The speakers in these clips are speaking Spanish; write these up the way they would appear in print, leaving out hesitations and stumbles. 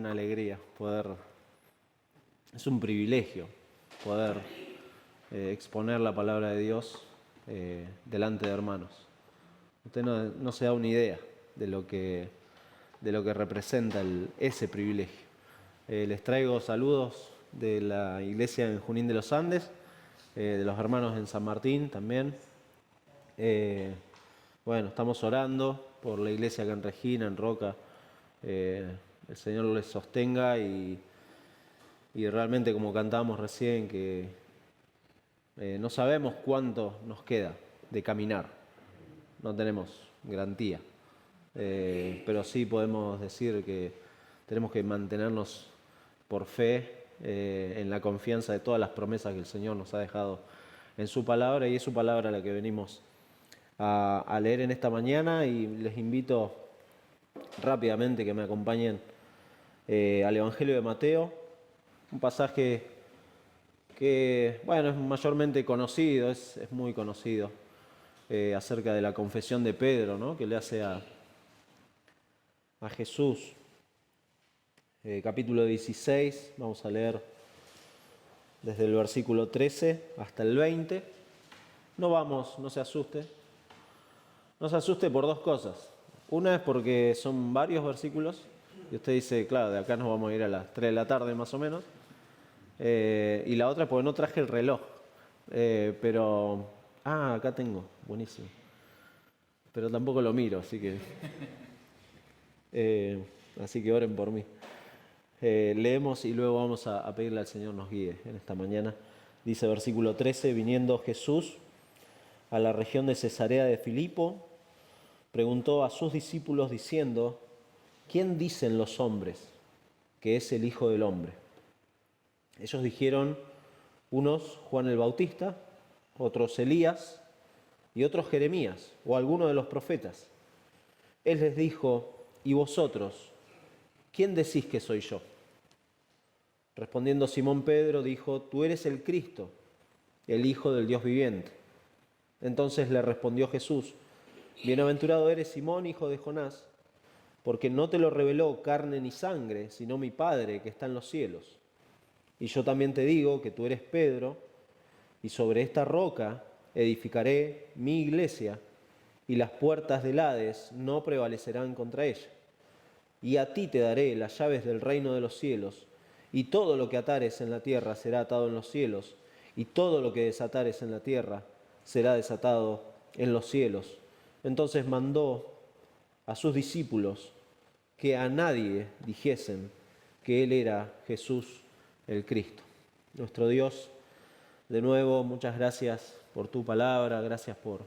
una alegría poder, es un privilegio poder exponer la palabra de Dios delante de hermanos. Usted no se da una idea de lo que representa ese privilegio. Les traigo saludos de la iglesia en Junín de los Andes, de los hermanos en San Martín también. Bueno, estamos orando por la iglesia acá en Regina, en Roca. El Señor les sostenga y realmente, como cantábamos recién, que no sabemos cuánto nos queda de caminar. No tenemos garantía. Pero sí podemos decir que tenemos que mantenernos por fe en la confianza de todas las promesas que el Señor nos ha dejado en su palabra, y es su palabra la que venimos a leer en esta mañana, y les invito rápidamente que me acompañen al Evangelio de Mateo, un pasaje que, bueno, es mayormente conocido, es muy conocido, acerca de la confesión de Pedro, ¿no?, que le hace a Jesús. Capítulo 16, vamos a leer desde el versículo 13 hasta el 20. No se asuste. No se asuste por dos cosas. Una es porque son varios versículos y usted dice, claro, de acá nos vamos a ir a las 3 de la tarde más o menos. Y la otra es porque no traje el reloj. Acá tengo, buenísimo. Pero tampoco lo miro, así que oren por mí. Leemos y luego vamos a pedirle al Señor nos guíe en esta mañana. Dice versículo 13, viniendo Jesús a la región de Cesarea de Filipo, preguntó a sus discípulos diciendo, ¿quién dicen los hombres que es el Hijo del Hombre? Ellos dijeron, unos Juan el Bautista, otros Elías y otros Jeremías o alguno de los profetas. Él les dijo, ¿y vosotros? ¿Quién decís que soy yo? Respondiendo Simón Pedro dijo, tú eres el Cristo, el Hijo del Dios viviente. Entonces le respondió Jesús, bienaventurado eres Simón, hijo de Jonás, porque no te lo reveló carne ni sangre, sino mi Padre que está en los cielos. Y yo también te digo que tú eres Pedro, y sobre esta roca edificaré mi iglesia, y las puertas del Hades no prevalecerán contra ella. Y a ti te daré las llaves del reino de los cielos, y todo lo que atares en la tierra será atado en los cielos, y todo lo que desatares en la tierra será desatado en los cielos. Entonces mandó a sus discípulos que a nadie dijesen que Él era Jesús el Cristo. Nuestro Dios, de nuevo, muchas gracias por tu palabra, gracias por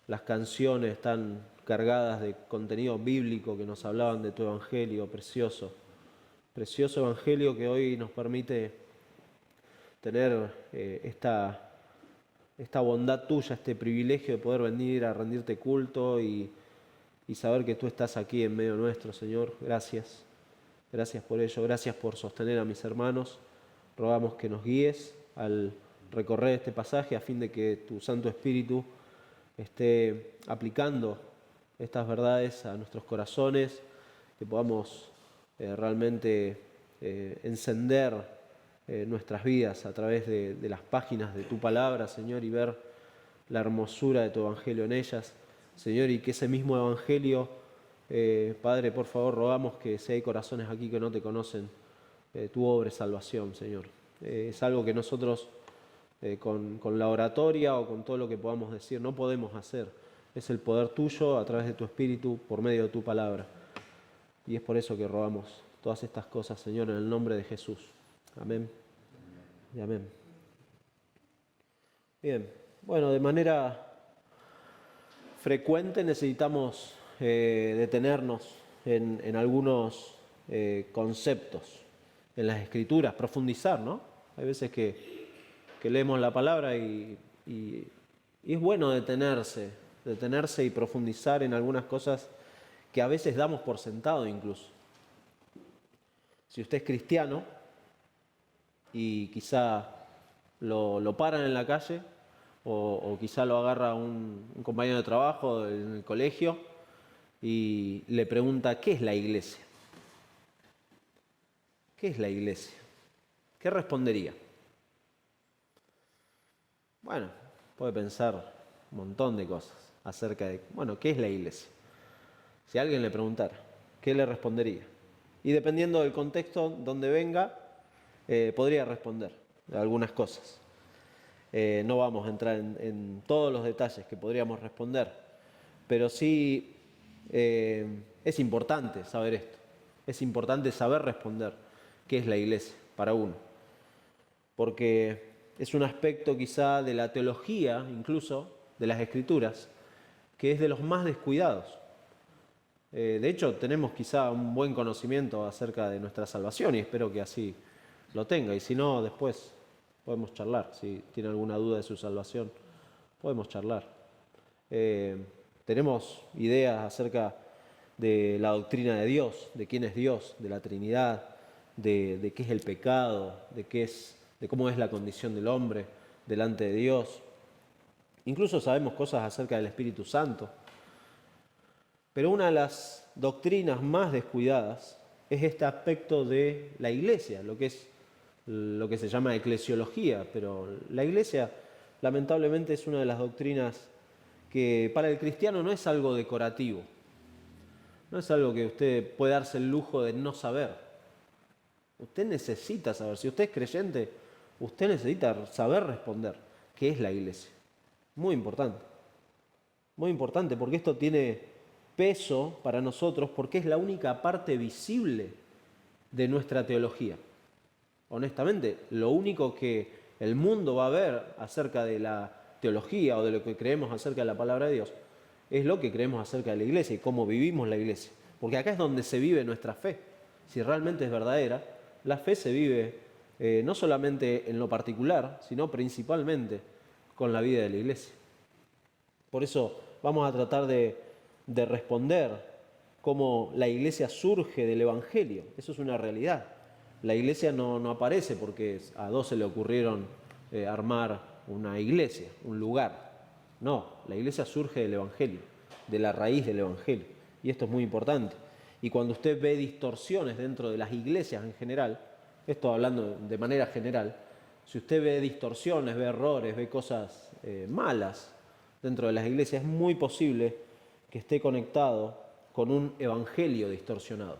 las canciones tan cargadas de contenido bíblico que nos hablaban de tu evangelio precioso. Precioso evangelio que hoy nos permite tener esta bondad tuya, este privilegio de poder venir a rendirte culto y saber que tú estás aquí en medio nuestro, Señor. Gracias. Gracias por ello. Gracias por sostener a mis hermanos. Rogamos que nos guíes al recorrer este pasaje a fin de que tu Santo Espíritu esté aplicando estas verdades a nuestros corazones, que podamos realmente encender nuestras vidas a través de las páginas de tu palabra, Señor, y ver la hermosura de tu evangelio en ellas, Señor, y que ese mismo evangelio, Padre, por favor, rogamos que si hay corazones aquí que no te conocen, tu obra es salvación, Señor. Es algo que nosotros con la oratoria o con todo lo que podamos decir no podemos hacer. Es el poder tuyo a través de tu Espíritu por medio de tu palabra. Y es por eso que rogamos todas estas cosas, Señor, en el nombre de Jesús. Amén y amén. Bien, bueno, de manera frecuente necesitamos detenernos en algunos conceptos en las Escrituras, profundizar, ¿no? Hay veces que leemos la palabra y es bueno detenerse y profundizar en algunas cosas que a veces damos por sentado incluso. Si usted es cristiano y quizá lo paran en la calle o quizá lo agarra un compañero de trabajo en el colegio y le pregunta, ¿qué es la iglesia? ¿qué es la iglesia? ¿Qué respondería? Bueno, puede pensar un montón de cosas acerca de, bueno, ¿qué es la iglesia? Si alguien le preguntara, ¿qué le respondería? Y dependiendo del contexto donde venga, podría responder algunas cosas. No vamos a entrar en todos los detalles que podríamos responder, pero sí es importante saber esto. Es importante saber responder qué es la iglesia para uno, porque es un aspecto quizá de la teología, incluso de las escrituras, que es de los más descuidados. De hecho, tenemos quizá un buen conocimiento acerca de nuestra salvación y espero que así lo tenga. Y si no, después podemos charlar. Si tiene alguna duda de su salvación, podemos charlar. Tenemos ideas acerca de la doctrina de Dios, de quién es Dios, de la Trinidad, de qué es el pecado, de cómo es la condición del hombre delante de Dios. Incluso sabemos cosas acerca del Espíritu Santo. Pero una de las doctrinas más descuidadas es este aspecto de la iglesia, lo que se llama eclesiología, pero la iglesia lamentablemente es una de las doctrinas que para el cristiano no es algo decorativo, no es algo que usted puede darse el lujo de no saber. Usted necesita saber, si usted es creyente, usted necesita saber responder qué es la iglesia. Muy importante porque esto tiene peso para nosotros porque es la única parte visible de nuestra teología. Honestamente, lo único que el mundo va a ver acerca de la teología o de lo que creemos acerca de la palabra de Dios es lo que creemos acerca de la iglesia y cómo vivimos la iglesia. Porque acá es donde se vive nuestra fe. Si realmente es verdadera, la fe se vive no solamente en lo particular, sino principalmente con la vida de la iglesia. Por eso vamos a tratar de responder cómo la iglesia surge del Evangelio. Eso es una realidad. La iglesia no aparece porque a dos se le ocurrieron armar una iglesia, un lugar. No, la iglesia surge del Evangelio, de la raíz del Evangelio. Y esto es muy importante. Y cuando usted ve distorsiones dentro de las iglesias en general, esto hablando de manera general, si usted ve distorsiones, ve errores, ve cosas malas dentro de las iglesias, es muy posible que esté conectado con un evangelio distorsionado.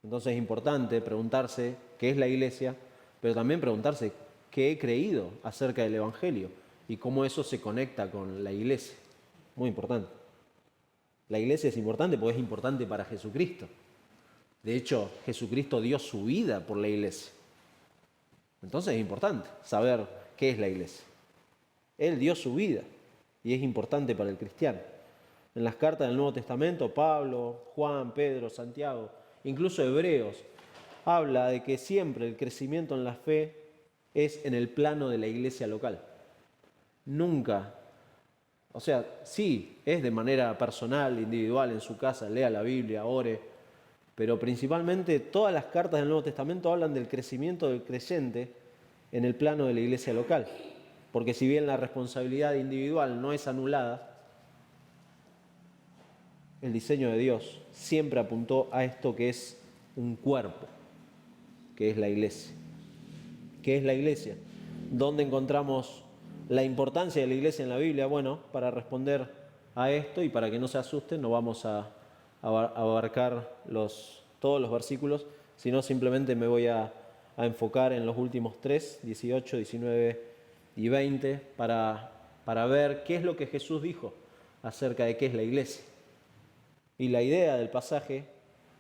Entonces es importante preguntarse qué es la iglesia, pero también preguntarse qué he creído acerca del evangelio y cómo eso se conecta con la iglesia. Muy importante. La iglesia es importante porque es importante para Jesucristo. De hecho, Jesucristo dio su vida por la iglesia. Entonces es importante saber qué es la iglesia. Él dio su vida y es importante para el cristiano. En las cartas del Nuevo Testamento, Pablo, Juan, Pedro, Santiago, incluso Hebreos, habla de que siempre el crecimiento en la fe es en el plano de la iglesia local. Nunca, o sea, sí, es de manera personal, individual, en su casa, lea la Biblia, ore, pero principalmente todas las cartas del Nuevo Testamento hablan del crecimiento del creyente en el plano de la iglesia local. Porque si bien la responsabilidad individual no es anulada, el diseño de Dios siempre apuntó a esto que es un cuerpo, que es la iglesia. ¿Qué es la iglesia? ¿Dónde encontramos la importancia de la iglesia en la Biblia? Bueno, para responder a esto y para que no se asusten, no vamos a abarcar todos los versículos, sino simplemente me voy a enfocar en los últimos 3, 18, 19 y 20, para ver qué es lo que Jesús dijo acerca de qué es la iglesia. Y la idea del pasaje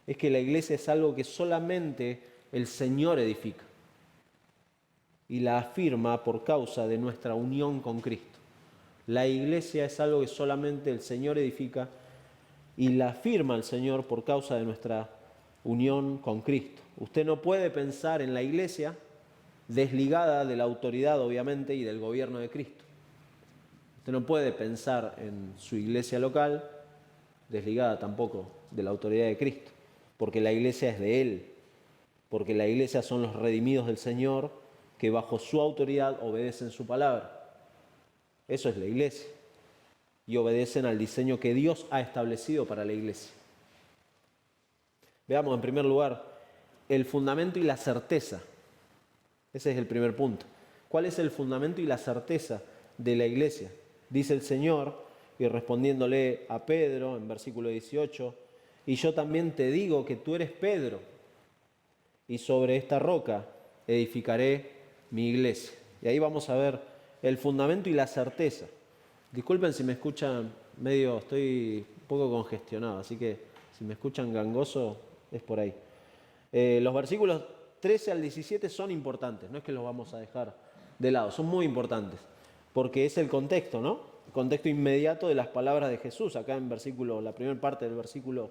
es que la iglesia es algo que solamente el Señor edifica y la afirma por causa de nuestra unión con Cristo. La iglesia es algo que solamente el Señor edifica y la afirma el Señor por causa de nuestra unión con Cristo. Usted no puede pensar en la iglesia desligada de la autoridad, obviamente, y del gobierno de Cristo. Usted no puede pensar en su iglesia local desligada tampoco de la autoridad de Cristo, porque la iglesia es de Él, porque la iglesia son los redimidos del Señor que bajo su autoridad obedecen su palabra. Eso es la iglesia. Y obedecen al diseño que Dios ha establecido para la iglesia. Veamos en primer lugar el fundamento y la certeza. Ese es el primer punto. ¿Cuál es el fundamento y la certeza de la iglesia? Dice el Señor, y respondiéndole a Pedro en versículo 18, y yo también te digo que tú eres Pedro, y sobre esta roca edificaré mi iglesia. Y ahí vamos a ver el fundamento y la certeza. Disculpen si me escuchan medio, estoy un poco congestionado, así que si me escuchan gangoso es por ahí. Los versículos 13 al 17 son importantes, no es que los vamos a dejar de lado, son muy importantes, porque es el contexto, ¿no? El contexto inmediato de las palabras de Jesús, acá en la primera parte del versículo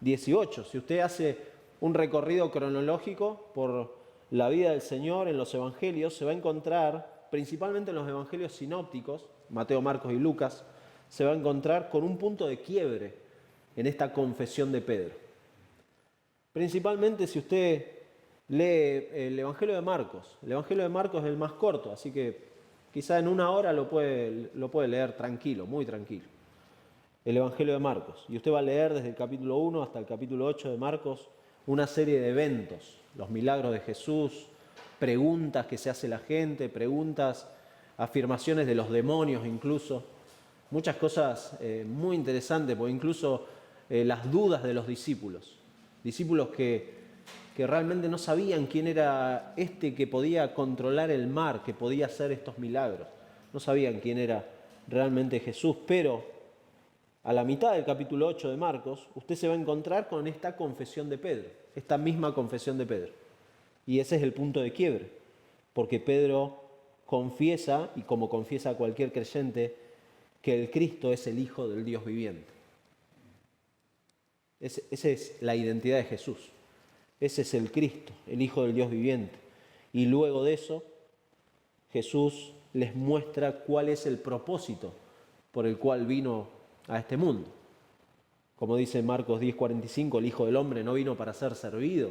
18. Si usted hace un recorrido cronológico por la vida del Señor en los evangelios, se va a encontrar, principalmente en los evangelios sinópticos, Mateo, Marcos y Lucas, se va a encontrar con un punto de quiebre en esta confesión de Pedro. Principalmente si usted lee el Evangelio de Marcos. El Evangelio de Marcos es el más corto, así que quizá en una hora lo puede leer tranquilo, muy tranquilo. El Evangelio de Marcos. Y usted va a leer desde el capítulo 1 hasta el capítulo 8 de Marcos una serie de eventos, los milagros de Jesús, preguntas que se hace la gente, preguntas, afirmaciones de los demonios incluso, muchas cosas muy interesantes, porque incluso las dudas de los discípulos que realmente no sabían quién era este que podía controlar el mar, que podía hacer estos milagros, no sabían quién era realmente Jesús, pero a la mitad del capítulo 8 de Marcos, usted se va a encontrar con esta confesión de Pedro, esta misma confesión de Pedro. Y ese es el punto de quiebre, porque Pedro confiesa, y como confiesa cualquier creyente, que el Cristo es el Hijo del Dios viviente. Esa es la identidad de Jesús. Ese es el Cristo, el Hijo del Dios viviente. Y luego de eso, Jesús les muestra cuál es el propósito por el cual vino a este mundo. Como dice Marcos 10:45, el Hijo del Hombre no vino para ser servido,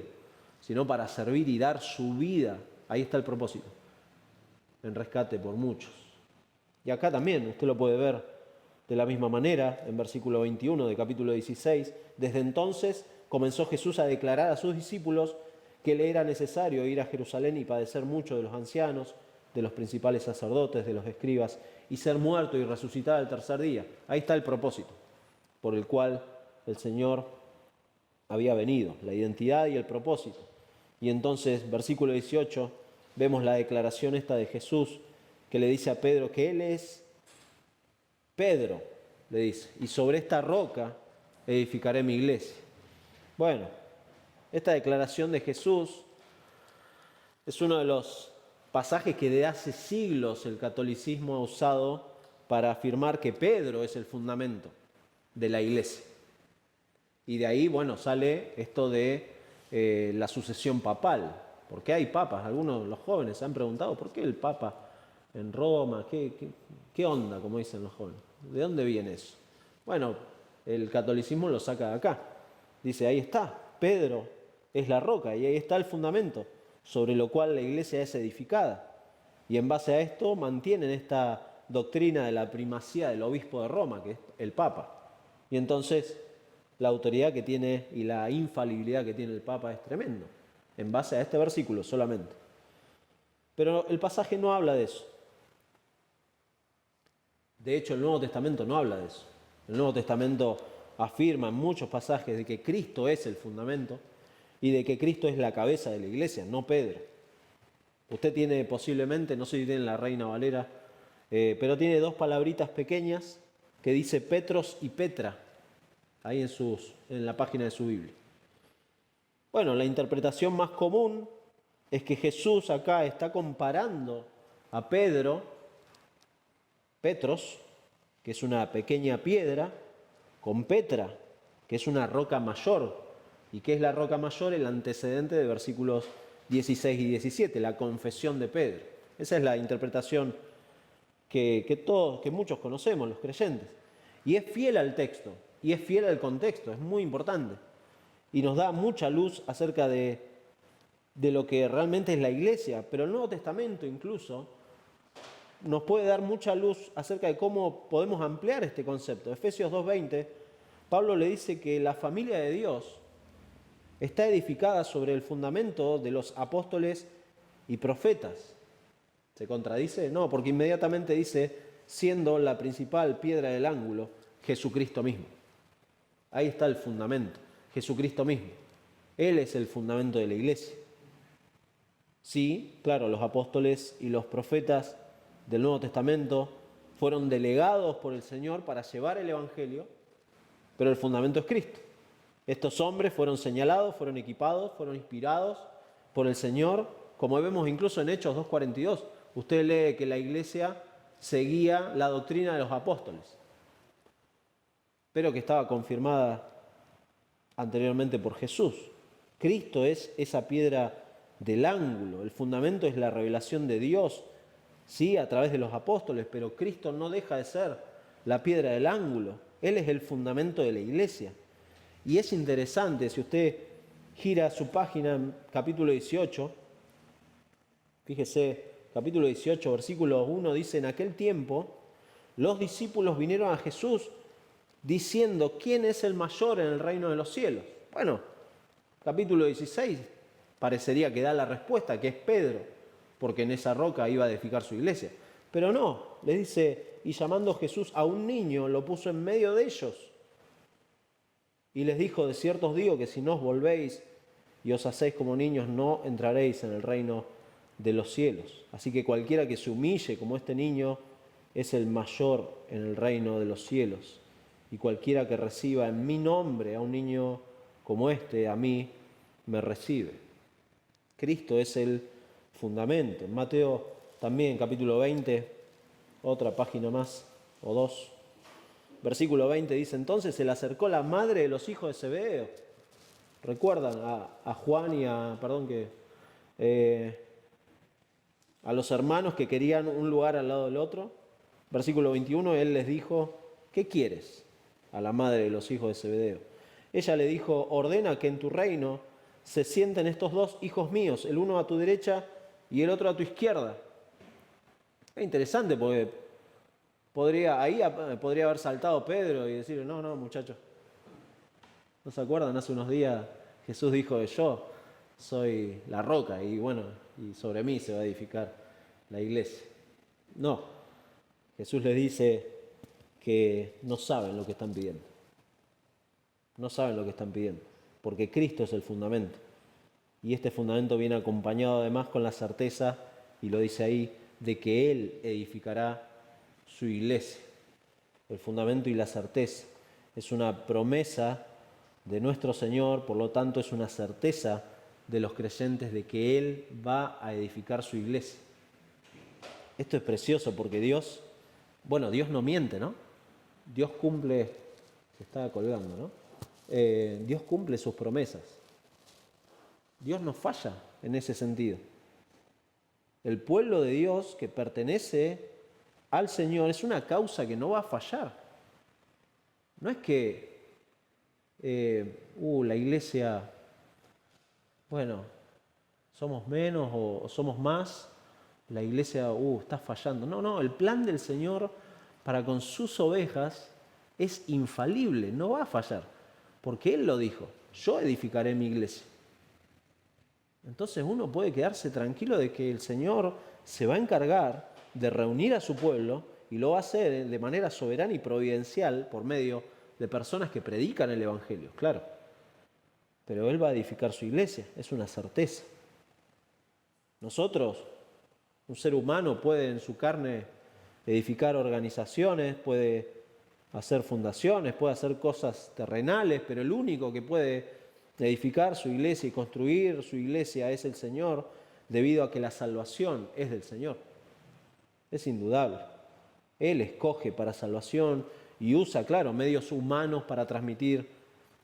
sino para servir y dar su vida. Ahí está el propósito, en rescate por muchos. Y acá también, usted lo puede ver de la misma manera, en versículo 21 de capítulo 16, desde entonces comenzó Jesús a declarar a sus discípulos que le era necesario ir a Jerusalén y padecer mucho de los ancianos, de los principales sacerdotes, de los escribas, y ser muerto y resucitar al tercer día. Ahí está el propósito por el cual el Señor había venido, la identidad y el propósito. Y entonces, versículo 18, vemos la declaración esta de Jesús que le dice a Pedro que Él es Pedro, le dice, y sobre esta roca edificaré mi iglesia. Bueno, esta declaración de Jesús es uno de los pasajes que de hace siglos el catolicismo ha usado para afirmar que Pedro es el fundamento de la iglesia. Y de ahí, bueno, sale esto de la sucesión papal. ¿Por qué hay papas? Algunos de los jóvenes se han preguntado, ¿por qué el papa en Roma? ¿Qué onda, como dicen los jóvenes? ¿De dónde viene eso? Bueno, el catolicismo lo saca de acá. Dice, ahí está, Pedro es la roca y ahí está el fundamento sobre lo cual la iglesia es edificada. Y en base a esto mantienen esta doctrina de la primacía del obispo de Roma, que es el Papa. Y entonces la autoridad que tiene y la infalibilidad que tiene el Papa es tremendo, en base a este versículo solamente. Pero el pasaje no habla de eso. De hecho, el Nuevo Testamento no habla de eso. El Nuevo Testamento afirma en muchos pasajes de que Cristo es el fundamento y de que Cristo es la cabeza de la iglesia, no Pedro. Usted tiene posiblemente, no sé si tiene la Reina Valera, pero tiene dos palabritas pequeñas que dice Petros y Petra, ahí en la página de su Biblia. Bueno, la interpretación más común es que Jesús acá está comparando a Petros, que es una pequeña piedra, con Petra, que es una roca mayor. ¿Y qué es la roca mayor? El antecedente de versículos 16 y 17, la confesión de Pedro. Esa es la interpretación que muchos conocemos, los creyentes. Y es fiel al texto, y es fiel al contexto, es muy importante. Y nos da mucha luz acerca de lo que realmente es la iglesia, pero el Nuevo Testamento incluso nos puede dar mucha luz acerca de cómo podemos ampliar este concepto. Efesios 2:20, Pablo le dice que la familia de Dios está edificada sobre el fundamento de los apóstoles y profetas. ¿Se contradice? No, porque inmediatamente dice, siendo la principal piedra del ángulo, Jesucristo mismo. Ahí está el fundamento, Jesucristo mismo. Él es el fundamento de la iglesia. Sí, claro, los apóstoles y los profetas del Nuevo Testamento fueron delegados por el Señor para llevar el Evangelio, pero el fundamento es Cristo. Estos hombres fueron señalados, fueron equipados, fueron inspirados por el Señor, como vemos incluso en Hechos 2:42. Usted lee que la iglesia seguía la doctrina de los apóstoles, pero que estaba confirmada anteriormente por Jesús. Cristo es esa piedra del ángulo, el fundamento es la revelación de Dios, sí, a través de los apóstoles, pero Cristo no deja de ser la piedra del ángulo. Él es el fundamento de la iglesia. Y es interesante, si usted gira su página en capítulo 18, fíjese, capítulo 18, versículo 1, dice, en aquel tiempo los discípulos vinieron a Jesús diciendo, ¿quién es el mayor en el reino de los cielos? Bueno, capítulo 16 parecería que da la respuesta, que es Pedro, porque en esa roca iba a edificar su iglesia. Pero no, les dice, y llamando Jesús a un niño, lo puso en medio de ellos. Y les dijo, de cierto os digo que si no os volvéis y os hacéis como niños, no entraréis en el reino de los cielos. Así que cualquiera que se humille como este niño es el mayor en el reino de los cielos. Y cualquiera que reciba en mi nombre a un niño como este, a mí me recibe. Cristo es el fundamento. En Mateo también, capítulo 20, otra página más o dos. Versículo 20 dice, entonces se le acercó la madre de los hijos de Zebedeo. ¿Recuerdan a Juan y a los hermanos que querían un lugar al lado del otro? Versículo 21, él les dijo, ¿qué quieres? A la madre de los hijos de Zebedeo. Ella le dijo, ordena que en tu reino se sienten estos dos hijos míos, el uno a tu derecha y el otro a tu izquierda. Es interesante porque podría haber saltado Pedro y decir, no, muchachos, ¿no se acuerdan? Hace unos días Jesús dijo que yo soy la roca y bueno, y sobre mí se va a edificar la iglesia. No, Jesús les dice que no saben lo que están pidiendo. No saben lo que están pidiendo, porque Cristo es el fundamento. Y este fundamento viene acompañado además con la certeza, y lo dice ahí, de que Él edificará su iglesia. El fundamento y la certeza es una promesa de nuestro Señor, por lo tanto es una certeza de los creyentes de que Él va a edificar su iglesia. Esto es precioso porque Dios no miente, ¿no? Dios cumple, se está colgando, ¿no? Dios cumple sus promesas. Dios no falla en ese sentido. El pueblo de Dios que pertenece al Señor es una causa que no va a fallar. No es que la iglesia, somos menos o somos más, la iglesia está fallando. No, el plan del Señor para con sus ovejas es infalible, no va a fallar, porque Él lo dijo, yo edificaré mi iglesia. Entonces uno puede quedarse tranquilo de que el Señor se va a encargar de reunir a su pueblo y lo va a hacer de manera soberana y providencial por medio de personas que predican el Evangelio, claro. Pero Él va a edificar su iglesia, es una certeza. Nosotros, un ser humano puede en su carne edificar organizaciones, puede hacer fundaciones, puede hacer cosas terrenales, pero el único que puede edificar su iglesia y construir su iglesia es el Señor, debido a que la salvación es del Señor. Es indudable. Él escoge para salvación y usa, claro, medios humanos para transmitir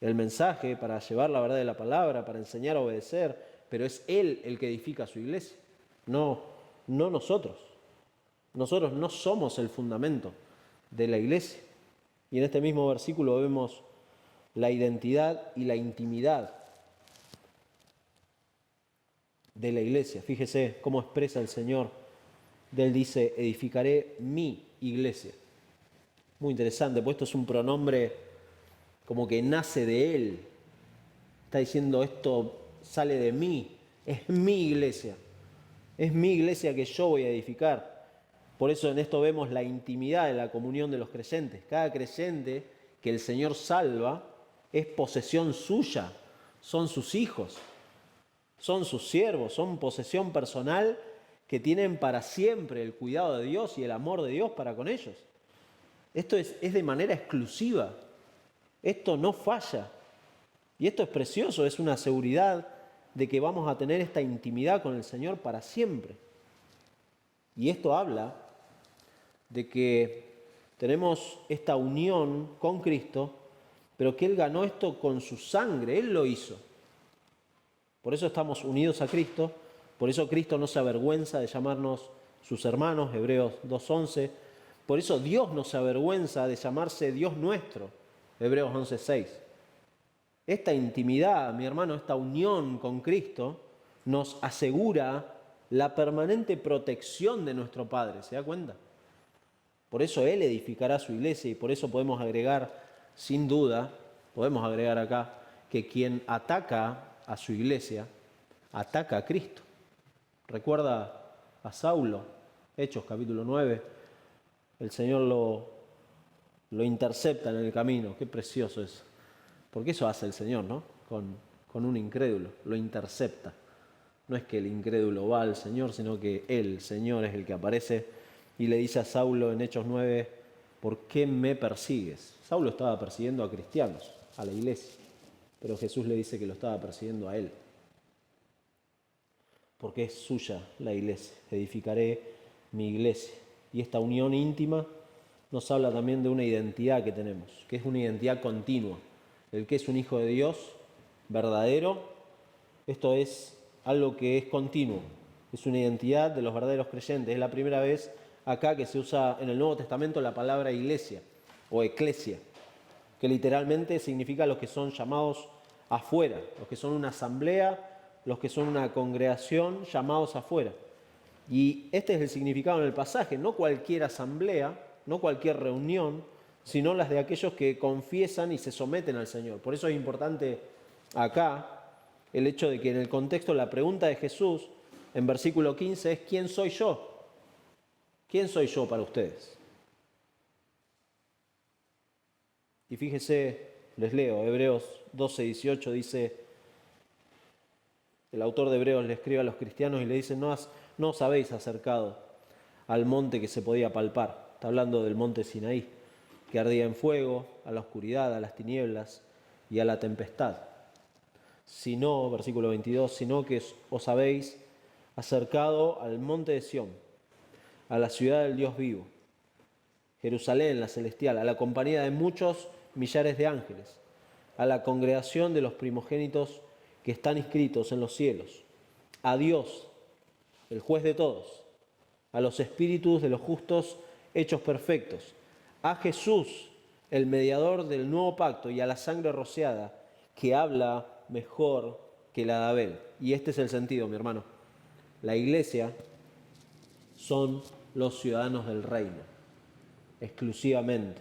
el mensaje, para llevar la verdad de la palabra, para enseñar a obedecer, pero es Él el que edifica su iglesia, no nosotros. Nosotros no somos el fundamento de la iglesia. Y en este mismo versículo vemos la identidad y la intimidad de la iglesia. Fíjese cómo expresa el Señor. Él dice, edificaré mi iglesia. Muy interesante, pues esto es un pronombre como que nace de Él. Está diciendo, esto sale de mí, es mi iglesia. Es mi iglesia que yo voy a edificar. Por eso en esto vemos la intimidad de la comunión de los creyentes. Cada creyente que el Señor salva es posesión suya, son sus hijos, son sus siervos, son posesión personal que tienen para siempre el cuidado de Dios y el amor de Dios para con ellos. Esto es de manera exclusiva, esto no falla. Y esto es precioso, es una seguridad de que vamos a tener esta intimidad con el Señor para siempre. Y esto habla de que tenemos esta unión con Cristo, pero que Él ganó esto con su sangre, Él lo hizo. Por eso estamos unidos a Cristo, por eso Cristo no se avergüenza de llamarnos sus hermanos, Hebreos 2:11. Por eso Dios no se avergüenza de llamarse Dios nuestro, Hebreos 11:6. Esta intimidad, mi hermano, esta unión con Cristo nos asegura la permanente protección de nuestro Padre, ¿se da cuenta? Por eso Él edificará su iglesia y por eso podemos agregar, sin duda, podemos agregar acá, que quien ataca a su iglesia, ataca a Cristo. Recuerda a Saulo, Hechos capítulo 9, el Señor lo intercepta en el camino, qué precioso es. Porque eso hace el Señor, ¿no? Con un incrédulo, lo intercepta. No es que el incrédulo va al Señor, sino que el Señor es el que aparece y le dice a Saulo en Hechos 9, ¿por qué me persigues? Saulo estaba persiguiendo a cristianos, a la iglesia, pero Jesús le dice que lo estaba persiguiendo a él. Porque es suya la iglesia, edificaré mi iglesia. Y esta unión íntima nos habla también de una identidad que tenemos, que es una identidad continua. El que es un hijo de Dios verdadero, esto es algo que es continuo, es una identidad de los verdaderos creyentes. Es la primera vez acá que se usa en el Nuevo Testamento la palabra iglesia o eclesia, que literalmente significa los que son llamados afuera, los que son una asamblea, los que son una congregación llamados afuera. Y este es el significado en el pasaje, no cualquier asamblea, no cualquier reunión, sino las de aquellos que confiesan y se someten al Señor. Por eso es importante acá el hecho de que en el contexto la pregunta de Jesús en versículo 15 es ¿quién soy yo? ¿Quién soy yo para ustedes? Y fíjese, les leo, Hebreos 12:18 dice, el autor de Hebreos le escribe a los cristianos y le dice, no os habéis acercado al monte que se podía palpar. Está hablando del monte Sinaí, que ardía en fuego, a la oscuridad, a las tinieblas y a la tempestad. Sino, versículo 22, sino que os habéis acercado al monte de Sión, a la ciudad del Dios vivo, Jerusalén, la celestial, a la compañía de muchos millares de ángeles, a la congregación de los primogénitos que están inscritos en los cielos, a Dios, el juez de todos, a los espíritus de los justos hechos perfectos, a Jesús, el mediador del nuevo pacto, y a la sangre rociada, que habla mejor que la de Abel. Y este es el sentido, mi hermano. La iglesia son los ciudadanos del reino, exclusivamente.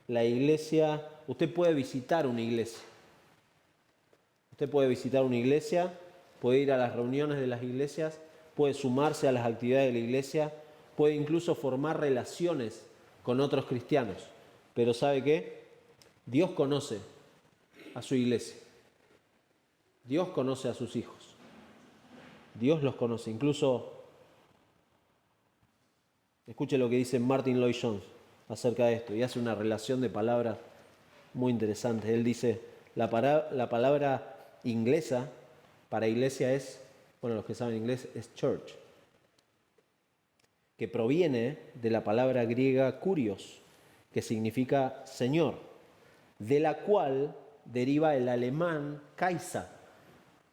La iglesia, usted puede visitar una iglesia. Usted puede visitar una iglesia, puede ir a las reuniones de las iglesias, puede sumarse a las actividades de la iglesia, puede incluso formar relaciones con otros cristianos. Pero ¿sabe qué? Dios conoce a su iglesia. Dios conoce a sus hijos. Dios los conoce. Incluso, escuche lo que dice Martin Lloyd-Jones acerca de esto y hace una relación de palabras muy interesante. Él dice, la palabra inglesa para iglesia es, bueno, los que saben inglés, es church, que proviene de la palabra griega kurios, que significa señor, de la cual deriva el alemán Kaiser,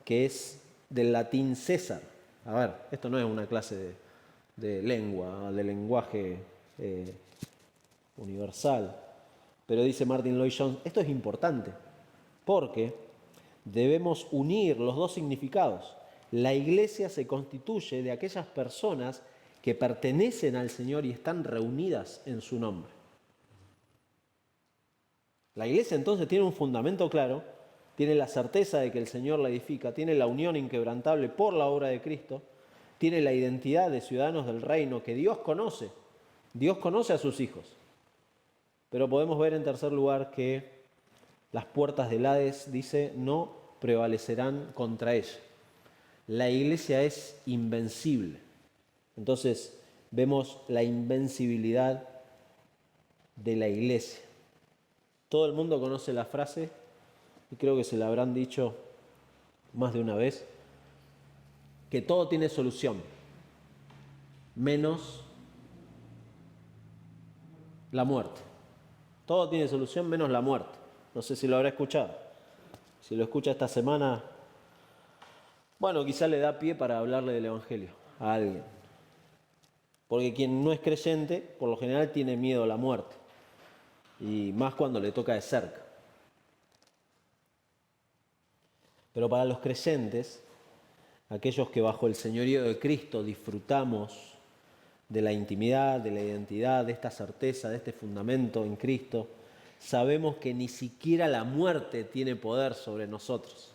que es del latín César. A ver, esto no es una clase de lengua, de lenguaje universal, pero dice Martin Lloyd-Jones, esto es importante, porque debemos unir los dos significados. La iglesia se constituye de aquellas personas que pertenecen al Señor y están reunidas en su nombre. La iglesia entonces tiene un fundamento claro tiene la certeza de que el Señor la edifica, tiene la unión inquebrantable por la obra de Cristo, tiene la identidad de ciudadanos del reino que Dios conoce. Dios conoce a sus hijos. Pero podemos ver en tercer lugar que las puertas del Hades, dice, no prevalecerán contra ella. La iglesia es invencible. Entonces vemos la invencibilidad de la iglesia. Todo el mundo conoce la frase, y creo que se la habrán dicho más de una vez, que todo tiene solución, menos la muerte. Todo tiene solución menos la muerte. No sé si lo habrá escuchado. Si lo escucha esta semana, bueno, quizá le da pie para hablarle del Evangelio a alguien. Porque quien no es creyente, por lo general tiene miedo a la muerte. Y más cuando le toca de cerca. Pero para los creyentes, aquellos que bajo el señorío de Cristo disfrutamos de la intimidad, de la identidad, de esta certeza, de este fundamento en Cristo, sabemos que ni siquiera la muerte tiene poder sobre nosotros.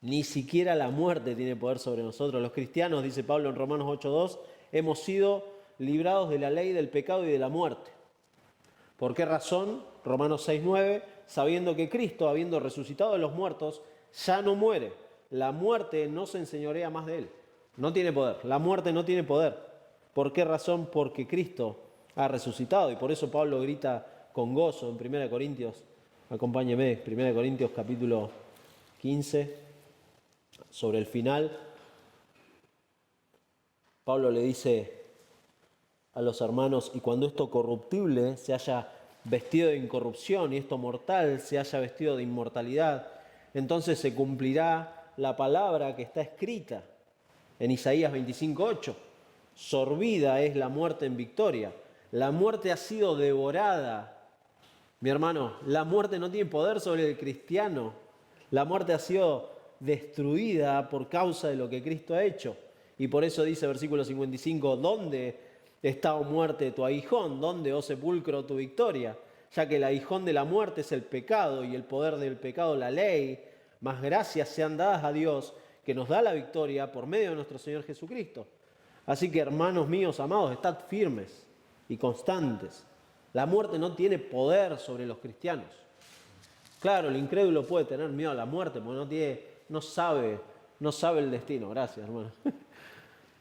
Ni siquiera la muerte tiene poder sobre nosotros. Los cristianos, dice Pablo en Romanos 8:2, hemos sido librados de la ley del pecado y de la muerte. ¿Por qué razón? Romanos 6:9, sabiendo que Cristo, habiendo resucitado de los muertos, ya no muere. La muerte no se enseñorea más de él. No tiene poder. La muerte no tiene poder. ¿Por qué razón? Porque Cristo ha resucitado. Y por eso Pablo grita con gozo en 1 Corintios, acompáñeme, 1 Corintios capítulo 15, sobre el final. Pablo le dice a los hermanos, y cuando esto corruptible se haya vestido de incorrupción y esto mortal se haya vestido de inmortalidad, entonces se cumplirá la palabra que está escrita en Isaías 25:8. Sorbida es la muerte en victoria. La muerte ha sido devorada. Mi hermano, la muerte no tiene poder sobre el cristiano. La muerte ha sido destruida por causa de lo que Cristo ha hecho. Y por eso dice versículo 55, ¿dónde está, oh muerte, tu aguijón? ¿Dónde, oh sepulcro, tu victoria? Ya que el aguijón de la muerte es el pecado y el poder del pecado la ley, mas gracias sean dadas a Dios que nos da la victoria por medio de nuestro Señor Jesucristo. Así que, hermanos míos, amados, estad firmes y constantes. La muerte no tiene poder sobre los cristianos. Claro, el incrédulo puede tener miedo a la muerte porque no sabe el destino. Gracias, hermano.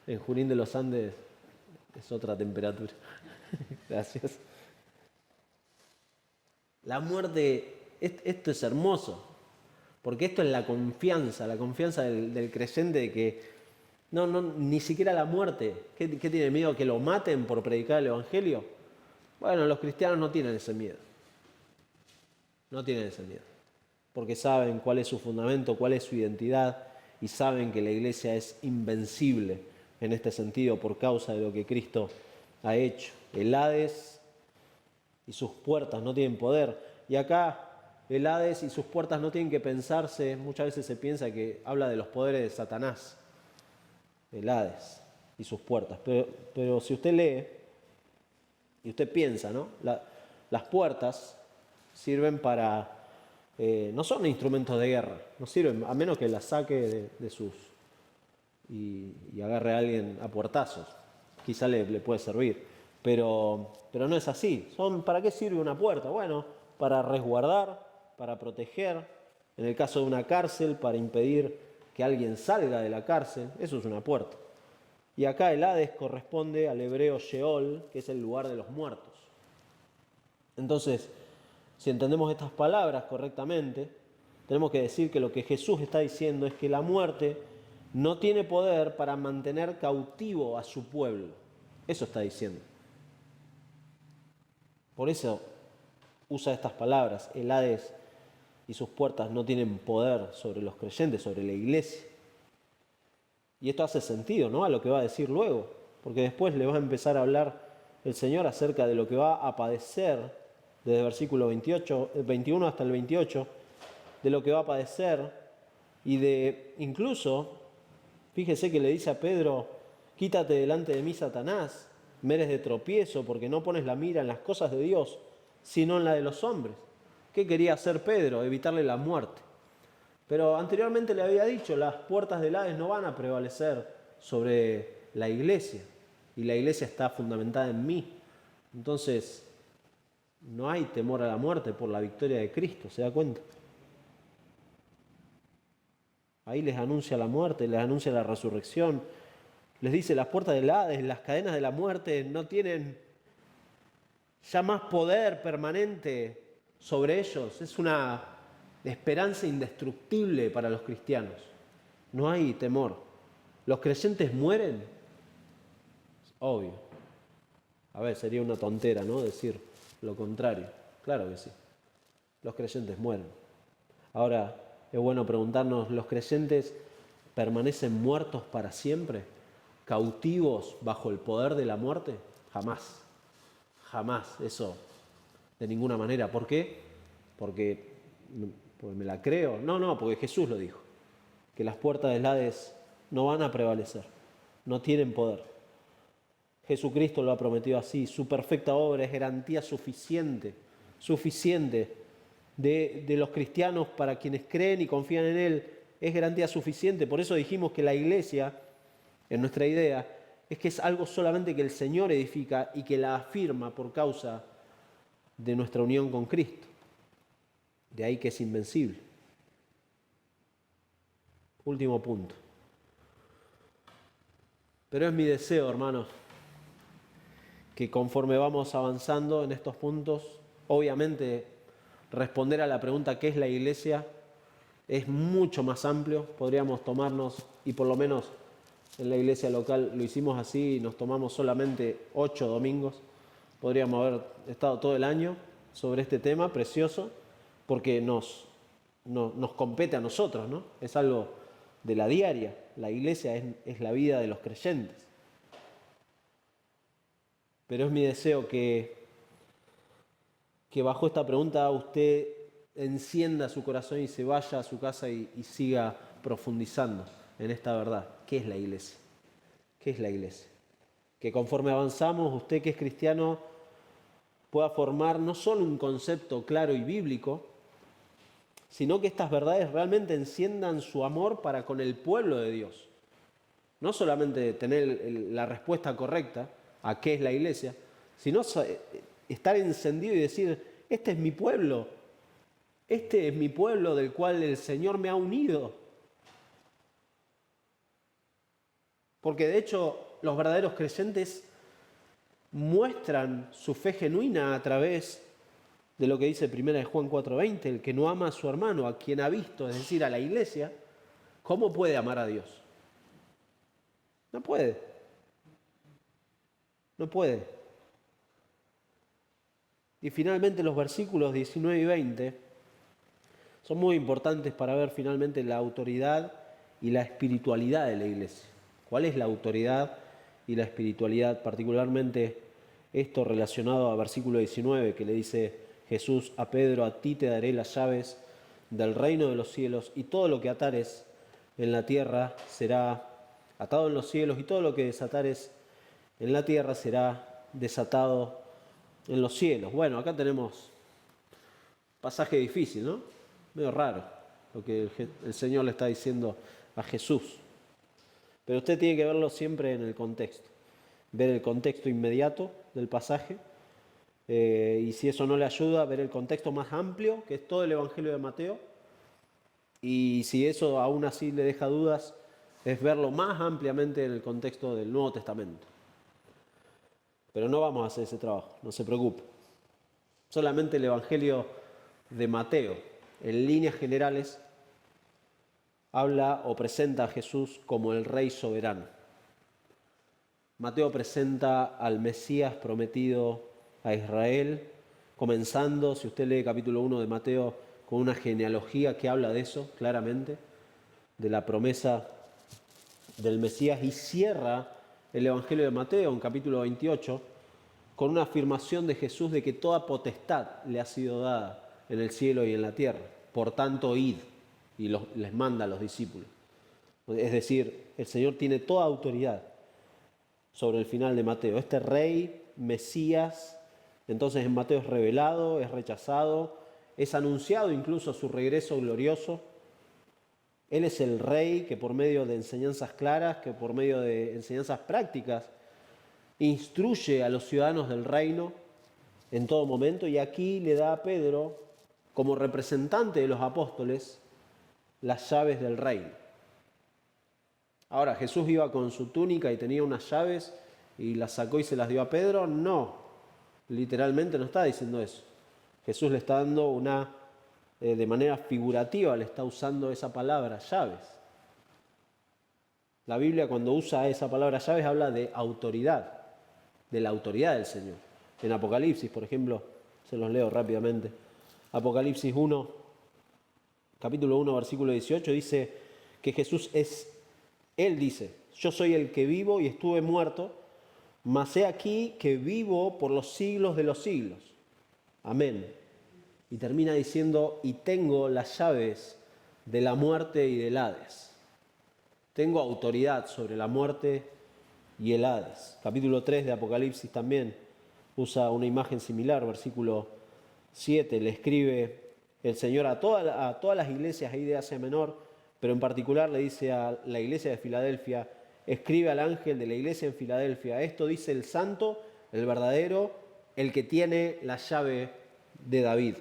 En Junín de los Andes es otra temperatura. Gracias. La muerte, esto es hermoso, porque esto es la confianza del creyente de que ni siquiera la muerte. ¿Qué tiene miedo? ¿Que lo maten por predicar el Evangelio? Bueno, los cristianos no tienen ese miedo. No tienen ese miedo. Porque saben cuál es su fundamento, cuál es su identidad y saben que la iglesia es invencible en este sentido por causa de lo que Cristo ha hecho. El Hades y sus puertas no tienen poder. Y acá el Hades y sus puertas no tienen que pensarse, muchas veces se piensa que habla de los poderes de Satanás. El Hades y sus puertas. Pero si usted lee y usted piensa, ¿no? Las puertas sirven para... no son instrumentos de guerra, no sirven, a menos que las saque de sus... y agarre a alguien a puertazos. Quizá le puede servir, pero no es así. ¿Para qué sirve una puerta? Bueno, para resguardar, para proteger. En el caso de una cárcel, para impedir que alguien salga de la cárcel. Eso es una puerta. Y acá el Hades corresponde al hebreo Sheol, que es el lugar de los muertos. Entonces, si entendemos estas palabras correctamente, tenemos que decir que lo que Jesús está diciendo es que la muerte no tiene poder para mantener cautivo a su pueblo. Eso está diciendo. Por eso usa estas palabras. El Hades y sus puertas no tienen poder sobre los creyentes, sobre la iglesia. Y esto hace sentido, ¿no?, a lo que va a decir luego, porque después le va a empezar a hablar el Señor acerca de lo que va a padecer, desde el versículo 21 hasta el 28, de lo que va a padecer y de incluso, fíjese que le dice a Pedro, quítate delante de mí, Satanás, me eres de tropiezo porque no pones la mira en las cosas de Dios, sino en la de los hombres. ¿Qué quería hacer Pedro? Evitarle la muerte. Pero anteriormente le había dicho, las puertas del Hades no van a prevalecer sobre la iglesia. Y la iglesia está fundamentada en mí. Entonces, no hay temor a la muerte por la victoria de Cristo, ¿se da cuenta? Ahí les anuncia la muerte, les anuncia la resurrección. Les dice, las puertas del Hades, las cadenas de la muerte no tienen ya más poder permanente sobre ellos. Es una esperanza indestructible para los cristianos. No hay temor. ¿Los creyentes mueren? Obvio. A ver, sería una tontera, ¿no? Decir lo contrario. Claro que sí. Los creyentes mueren. Ahora, es bueno preguntarnos, ¿los creyentes permanecen muertos para siempre? ¿Cautivos bajo el poder de la muerte? Jamás. Jamás. Eso, de ninguna manera. ¿Por qué? Porque me la creo. No, porque Jesús lo dijo. Que las puertas del Hades no van a prevalecer. No tienen poder. Jesucristo lo ha prometido así. Su perfecta obra es garantía suficiente de los cristianos para quienes creen y confían en Él. Es garantía suficiente. Por eso dijimos que la iglesia, en nuestra idea, es que es algo solamente que el Señor edifica y que la afirma por causa de nuestra unión con Cristo. De ahí que es invencible. Último punto. Pero es mi deseo, hermanos, que conforme vamos avanzando en estos puntos, obviamente responder a la pregunta ¿qué es la iglesia? Es mucho más amplio. Podríamos tomarnos, y por lo menos en la iglesia local lo hicimos así, nos tomamos solamente 8 domingos. Podríamos haber estado todo el año sobre este tema precioso, porque nos compete a nosotros, ¿no? Es algo de la diaria. La iglesia es la vida de los creyentes. Pero es mi deseo que bajo esta pregunta usted encienda su corazón y se vaya a su casa y siga profundizando en esta verdad. ¿Qué es la iglesia? ¿Qué es la iglesia? Que conforme avanzamos, usted que es cristiano pueda formar no solo un concepto claro y bíblico, sino que estas verdades realmente enciendan su amor para con el pueblo de Dios. No solamente tener la respuesta correcta a qué es la iglesia, sino estar encendido y decir, este es mi pueblo del cual el Señor me ha unido. Porque de hecho los verdaderos creyentes muestran su fe genuina a través de lo que dice 1 Juan 4:20, el que no ama a su hermano, a quien ha visto, es decir, a la iglesia, ¿cómo puede amar a Dios? No puede. No puede. Y finalmente los versículos 19 y 20 son muy importantes para ver finalmente la autoridad y la espiritualidad de la iglesia. ¿Cuál es la autoridad y la espiritualidad? Particularmente esto relacionado a versículo 19 que le dice Jesús a Pedro, a ti te daré las llaves del reino de los cielos y todo lo que atares en la tierra será atado en los cielos y todo lo que desatares en la tierra será desatado en los cielos. Bueno, acá tenemos pasaje difícil, ¿no? Medio raro lo que el Señor le está diciendo a Jesús. Pero usted tiene que verlo siempre en el contexto. Ver el contexto inmediato del pasaje. Y si eso no le ayuda, ver el contexto más amplio, que es todo el Evangelio de Mateo. Y si eso aún así le deja dudas, es verlo más ampliamente en el contexto del Nuevo Testamento. Pero no vamos a hacer ese trabajo, no se preocupe. Solamente el Evangelio de Mateo, en líneas generales, habla o presenta a Jesús como el Rey soberano. Mateo presenta al Mesías prometido a Israel, comenzando, si usted lee capítulo 1 de Mateo, con una genealogía que habla de eso claramente, de la promesa del Mesías, y cierra el Evangelio de Mateo en capítulo 28 con una afirmación de Jesús de que toda potestad le ha sido dada en el cielo y en la tierra. Por tanto, id, y les manda a los discípulos. Es decir, el Señor tiene toda autoridad sobre el final de Mateo. Este rey, Mesías, entonces en Mateo es revelado, es rechazado, es anunciado incluso su regreso glorioso, Él es el rey que por medio de enseñanzas claras, que por medio de enseñanzas prácticas, instruye a los ciudadanos del reino en todo momento, y aquí le da a Pedro, como representante de los apóstoles, las llaves del reino. Ahora, ¿Jesús iba con su túnica y tenía unas llaves y las sacó y se las dio a Pedro? No, literalmente no está diciendo eso. Jesús le está dando de manera figurativa, le está usando esa palabra, llaves. La Biblia, cuando usa esa palabra llaves, habla de autoridad, de la autoridad del Señor. En Apocalipsis, por ejemplo, se los leo rápidamente. Apocalipsis 1, capítulo 1, versículo 18, dice que Él dice, yo soy el que vivo y estuve muerto, mas he aquí que vivo por los siglos de los siglos. Amén. Y termina diciendo, y tengo las llaves de la muerte y del Hades. Tengo autoridad sobre la muerte y el Hades. Capítulo 3 de Apocalipsis también usa una imagen similar, versículo 7, le escribe el Señor a todas las iglesias ahí de Asia Menor, pero en particular le dice a la iglesia de Filadelfia, escribe al ángel de la iglesia en Filadelfia, esto dice el santo, el verdadero, el que tiene la llave de David,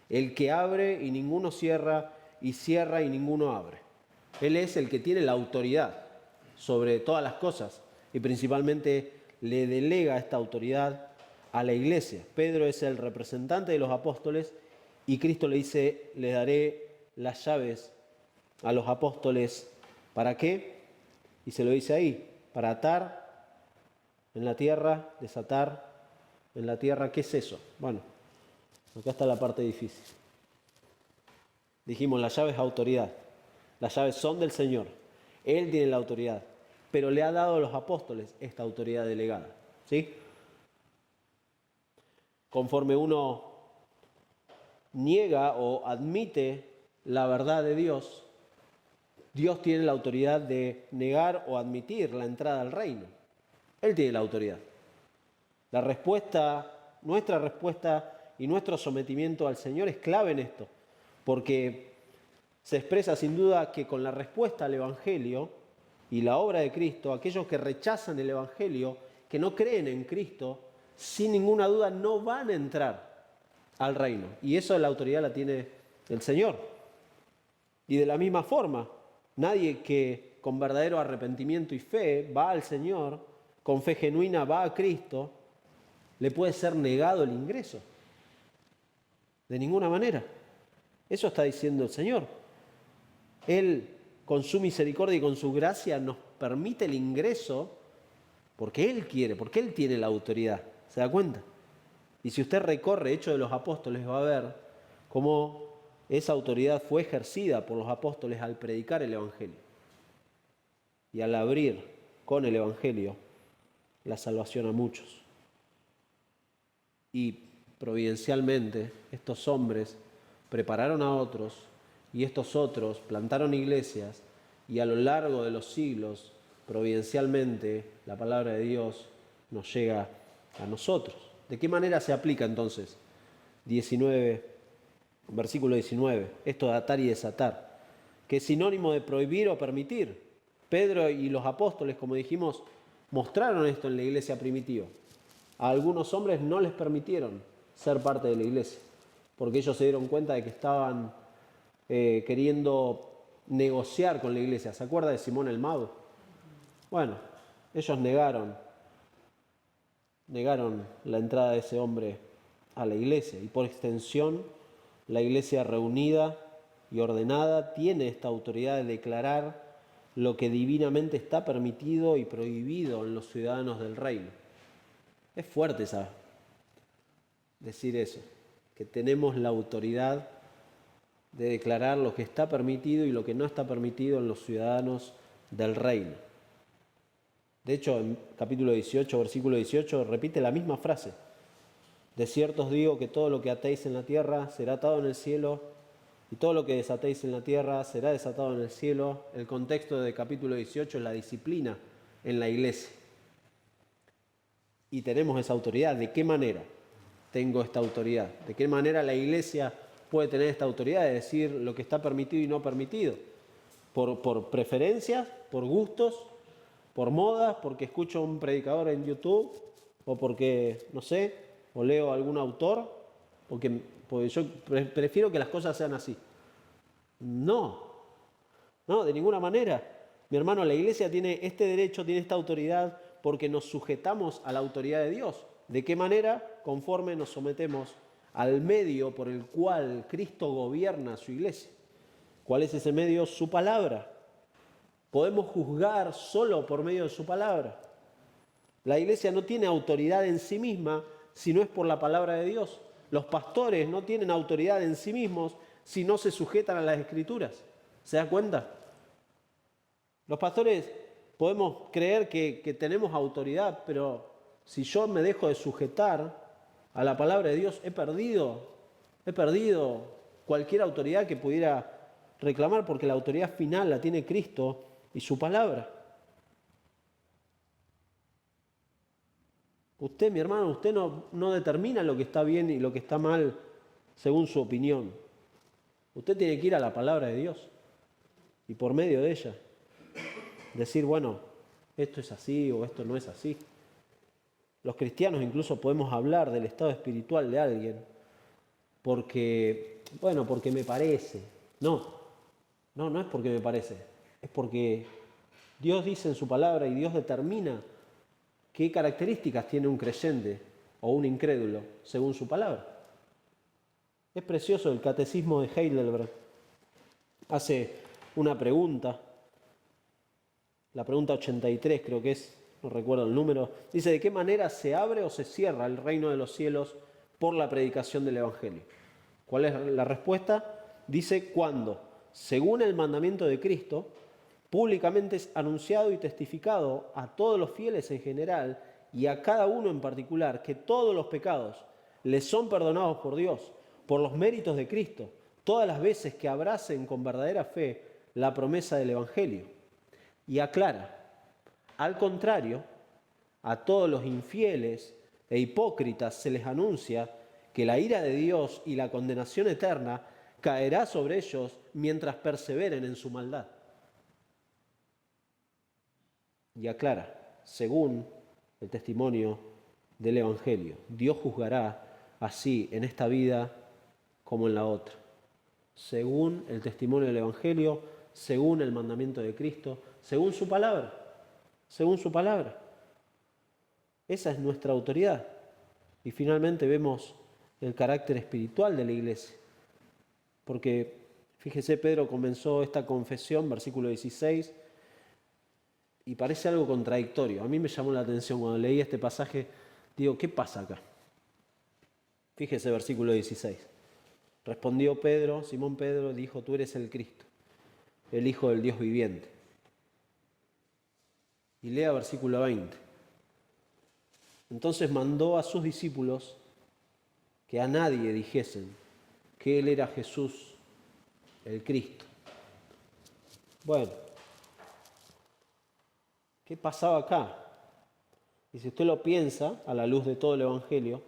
el que abre y ninguno cierra, y cierra y ninguno abre. Él es el que tiene la autoridad sobre todas las cosas y principalmente le delega esta autoridad a la iglesia. Pedro es el representante de los apóstoles y Cristo le dice, le daré las llaves a los apóstoles. ¿Para qué? Y se lo dice ahí, para atar en la tierra, desatar en la tierra. ¿Qué es eso? Bueno, acá está la parte difícil. Dijimos, la llave es autoridad. Las llaves son del Señor. Él tiene la autoridad, pero le ha dado a los apóstoles esta autoridad delegada. ¿Sí? Conforme uno niega o admite la verdad de Dios, Dios tiene la autoridad de negar o admitir la entrada al reino. Él tiene la autoridad. Nuestra respuesta y nuestro sometimiento al Señor es clave en esto, porque se expresa sin duda que con la respuesta al Evangelio y la obra de Cristo, aquellos que rechazan el Evangelio, que no creen en Cristo, sin ninguna duda no van a entrar al reino. Y eso la autoridad la tiene el Señor. Y de la misma forma, nadie que con verdadero arrepentimiento y fe va al Señor, con fe genuina va a Cristo, le puede ser negado el ingreso. De ninguna manera. Eso está diciendo el Señor. Él, con su misericordia y con su gracia, nos permite el ingreso porque Él quiere, porque Él tiene la autoridad. ¿Se da cuenta? Y si usted recorre Hechos de los Apóstoles, va a ver cómo esa autoridad fue ejercida por los apóstoles al predicar el Evangelio y al abrir con el Evangelio la salvación a muchos. Y providencialmente estos hombres prepararon a otros y estos otros plantaron iglesias y a lo largo de los siglos, providencialmente, la palabra de Dios nos llega a nosotros. ¿De qué manera se aplica entonces? Versículo 19, esto de atar y desatar, que es sinónimo de prohibir o permitir. Pedro y los apóstoles, como dijimos, mostraron esto en la iglesia primitiva. A algunos hombres no les permitieron ser parte de la iglesia, porque ellos se dieron cuenta de que estaban queriendo negociar con la iglesia. ¿Se acuerda de Simón el Mago? Bueno, ellos negaron la entrada de ese hombre a la iglesia y por extensión la iglesia reunida y ordenada tiene esta autoridad de declarar lo que divinamente está permitido y prohibido en los ciudadanos del reino. Es fuerte decir eso, que tenemos la autoridad de declarar lo que está permitido y lo que no está permitido en los ciudadanos del reino. De hecho, en capítulo 18, versículo 18, repite la misma frase. De cierto os digo que todo lo que atéis en la tierra será atado en el cielo, y todo lo que desatéis en la tierra será desatado en el cielo. El contexto del capítulo 18 es la disciplina en la iglesia. Y tenemos esa autoridad. ¿De qué manera tengo esta autoridad? ¿De qué manera la iglesia puede tener esta autoridad de decir lo que está permitido y no permitido? por preferencias, por gustos, por modas, porque escucho a un predicador en YouTube, o porque, no sé, o leo a algún autor, porque yo prefiero que las cosas sean así. No, de ninguna manera. Mi hermano, la iglesia tiene este derecho, tiene esta autoridad, porque nos sujetamos a la autoridad de Dios. ¿De qué manera? Conforme nos sometemos al medio por el cual Cristo gobierna su iglesia. ¿Cuál es ese medio? Su palabra. Podemos juzgar solo por medio de su palabra. La iglesia no tiene autoridad en sí misma si no es por la palabra de Dios. Los pastores no tienen autoridad en sí mismos si no se sujetan a las Escrituras. ¿Se da cuenta? Los pastores podemos creer que tenemos autoridad, pero si yo me dejo de sujetar a la palabra de Dios, he perdido cualquier autoridad que pudiera reclamar, porque la autoridad final la tiene Cristo y su palabra. Usted, mi hermano, usted no determina lo que está bien y lo que está mal según su opinión. Usted tiene que ir a la palabra de Dios y por medio de ella decir, bueno, esto es así o esto no es así. Los cristianos incluso podemos hablar del estado espiritual de alguien porque me parece. No es porque me parece. Es porque Dios dice en su palabra y Dios determina qué características tiene un creyente o un incrédulo según su palabra. Es precioso, el catecismo de Heidelberg hace una pregunta, la pregunta 83 creo que es, no recuerdo el número, dice: ¿de qué manera se abre o se cierra el reino de los cielos por la predicación del Evangelio? ¿Cuál es la respuesta? Dice: cuando, según el mandamiento de Cristo, públicamente es anunciado y testificado a todos los fieles en general y a cada uno en particular que todos los pecados les son perdonados por Dios por los méritos de Cristo, todas las veces que abracen con verdadera fe la promesa del Evangelio. Y aclara: al contrario, a todos los infieles e hipócritas se les anuncia que la ira de Dios y la condenación eterna caerá sobre ellos mientras perseveren en su maldad. Y aclara, según el testimonio del Evangelio, Dios juzgará así en esta vida como en la otra. Según el testimonio del Evangelio, según el mandamiento de Cristo, según su palabra. Según su palabra. Esa es nuestra autoridad. Y finalmente vemos el carácter espiritual de la iglesia. Porque, fíjese, Pedro comenzó esta confesión, versículo 16, y parece algo contradictorio. A mí me llamó la atención cuando leí este pasaje, digo, ¿qué pasa acá? Fíjese, versículo 16. Respondió Pedro, Simón Pedro, dijo: tú eres el Cristo, el Hijo del Dios viviente. Y lea versículo 20. Entonces mandó a sus discípulos que a nadie dijesen que él era Jesús, el Cristo. Bueno, ¿qué pasaba acá? Y si usted lo piensa a la luz de todo el Evangelio,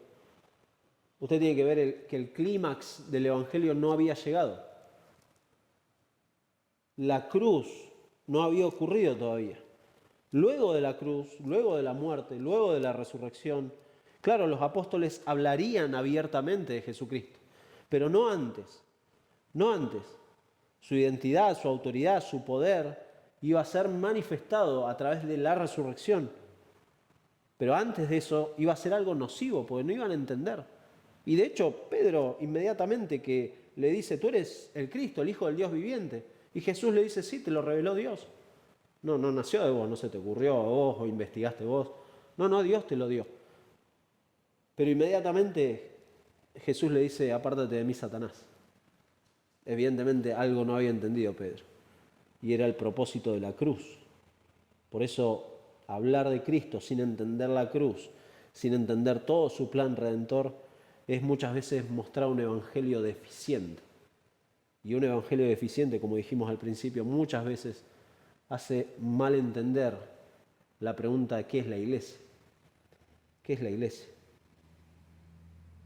usted tiene que ver que el clímax del Evangelio no había llegado. La cruz no había ocurrido todavía. Luego de la cruz, luego de la muerte, luego de la resurrección, claro, los apóstoles hablarían abiertamente de Jesucristo, pero no antes. Su identidad, su autoridad, su poder iba a ser manifestado a través de la resurrección. Pero antes de eso iba a ser algo nocivo, porque no iban a entender. Y de hecho, Pedro inmediatamente que le dice: tú eres el Cristo, el Hijo del Dios viviente. Y Jesús le dice: sí, te lo reveló Dios. No nació de vos, no se te ocurrió a vos o investigaste vos. No, Dios te lo dio. Pero inmediatamente Jesús le dice: apártate de mí, Satanás. Evidentemente algo no había entendido Pedro. Y era el propósito de la cruz. Por eso hablar de Cristo sin entender la cruz, sin entender todo su plan redentor, es muchas veces mostrar un evangelio deficiente. Y un evangelio deficiente, como dijimos al principio, muchas veces hace mal entender la pregunta de ¿qué es la iglesia? ¿Qué es la iglesia?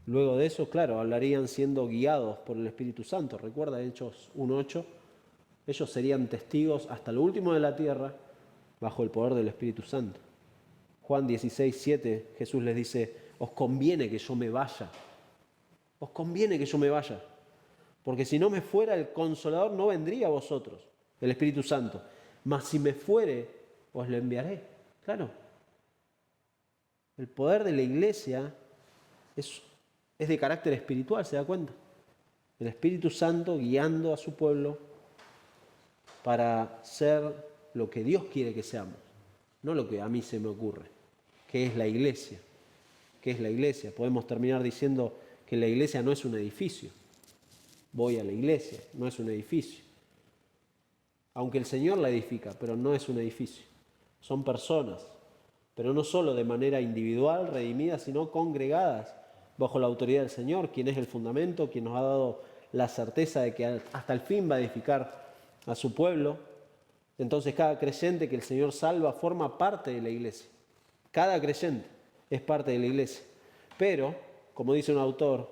Luego de eso, claro, hablarían siendo guiados por el Espíritu Santo. ¿Recuerda Hechos 1:8? Ellos serían testigos hasta lo último de la tierra bajo el poder del Espíritu Santo. Juan 16:7, Jesús les dice, os conviene que yo me vaya. Os conviene que yo me vaya. Porque si no me fuera, el Consolador no vendría a vosotros, el Espíritu Santo. Mas si me fuere, os lo enviaré. Claro. El poder de la iglesia es de carácter espiritual, ¿se da cuenta? El Espíritu Santo guiando a su pueblo para ser lo que Dios quiere que seamos, no lo que a mí se me ocurre, que es la iglesia. ¿Qué es la iglesia? Podemos terminar diciendo que la iglesia no es un edificio. Voy a la iglesia, no es un edificio. Aunque el Señor la edifica, pero no es un edificio. Son personas, pero no solo de manera individual, redimidas, sino congregadas bajo la autoridad del Señor, quien es el fundamento, quien nos ha dado la certeza de que hasta el fin va a edificar a su pueblo. Entonces cada creyente que el Señor salva forma parte de la iglesia. Cada creyente es parte de la iglesia. Pero, como dice un autor,